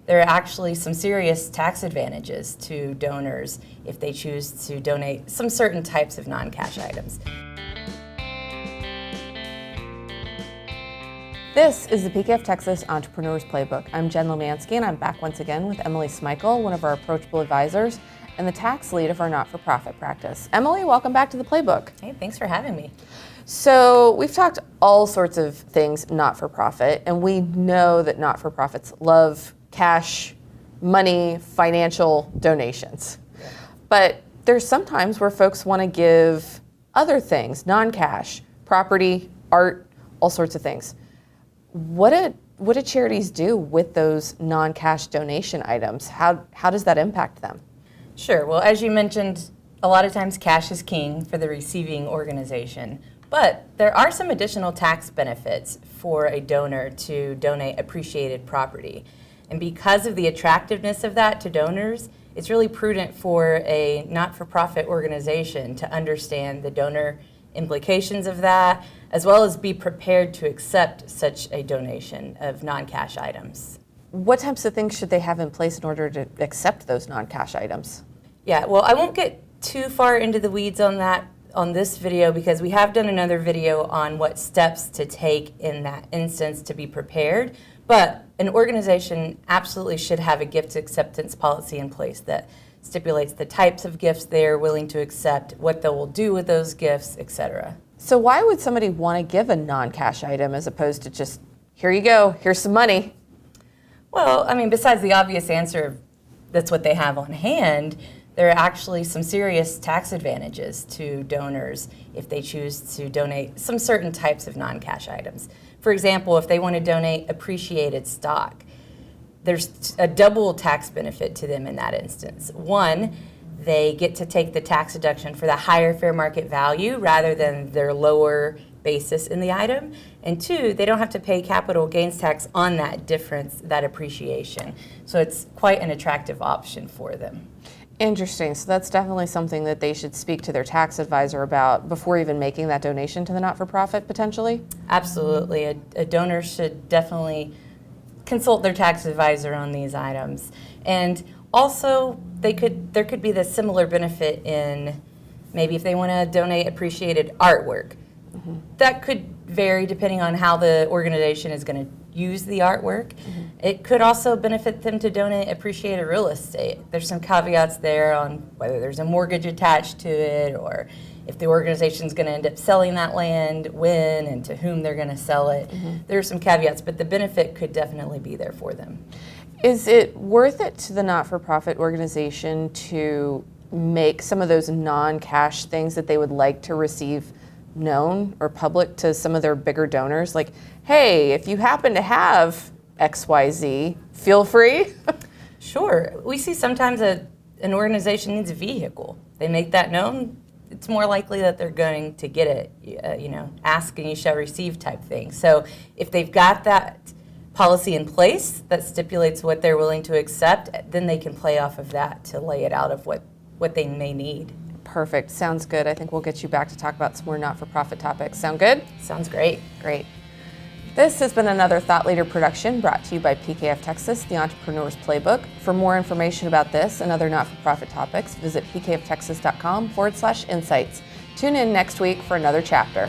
there are actually some serious tax advantages to donors if they choose to donate some certain types of non-cash items. This is the PKF Texas Entrepreneurs Playbook. I'm Jen Lemansky, and I'm back once again with Emily Smeichel, one of our approachable advisors, and the tax lead of our not-for-profit practice. Emily, welcome back to the Playbook. Hey, thanks for having me. So we've talked all sorts of things not-for-profit, and we know that not-for-profits love cash, money, financial donations. But there's sometimes where folks want to give other things, non-cash, property, art, all sorts of things. What do charities do with those non-cash donation items? How does that impact them? Sure. Well, as you mentioned, a lot of times cash is king for the receiving organization. But there are some additional tax benefits for a donor to donate appreciated property. And because of the attractiveness of that to donors, it's really prudent for a not-for-profit organization to understand the donor implications of that, as well as be prepared to accept such a donation of non-cash items. What types of things should they have in place in order to accept those non-cash items? Yeah, well, I won't get too far into the weeds on that on this video because we have done another video on what steps to take in that instance to be prepared. But an organization absolutely should have a gift acceptance policy in place that stipulates the types of gifts they're willing to accept, what they will do with those gifts, etc. So why would somebody want to give a non-cash item as opposed to just, here you go, here's some money? Well, I mean, besides the obvious answer, that's what they have on hand, there are actually some serious tax advantages to donors if they choose to donate some certain types of non-cash items. For example, if they want to donate appreciated stock, there's a double tax benefit to them in that instance. One, they get to take the tax deduction for the higher fair market value rather than their lower basis in the item. And two, they don't have to pay capital gains tax on that difference, that appreciation. So it's quite an attractive option for them. Interesting. So that's definitely something that they should speak to their tax advisor about before even making that donation to the not-for-profit potentially? Absolutely. A donor should definitely consult their tax advisor on these items. And also, there could be the similar benefit in maybe if they want to donate appreciated artwork. Mm-hmm. That could vary depending on how the organization is going to use the artwork. Mm-hmm. It could also benefit them to donate appreciated real estate. There's some caveats there on whether there's a mortgage attached to it or if the organization is going to end up selling that land, when, and to whom they're going to sell it. Mm-hmm. There are some caveats, but the benefit could definitely be there for them. Is it worth it to the not-for-profit organization to make some of those non-cash things that they would like to receive known or public to some of their bigger donors? Like, hey, if you happen to have XYZ, feel free? Sure. We see sometimes an organization needs a vehicle. They make that known, it's more likely that they're going to get it, ask and you shall receive type thing. So if they've got that policy in place that stipulates what they're willing to accept, then they can play off of that to lay it out of what they may need. Perfect. Sounds good. I think we'll get you back to talk about some more not-for-profit topics. Sound good? Sounds great. Great. This has been another Thought Leader production brought to you by PKF Texas, the Entrepreneur's Playbook. For more information about this and other not-for-profit topics, visit pkftexas.com/insights. Tune in next week for another chapter.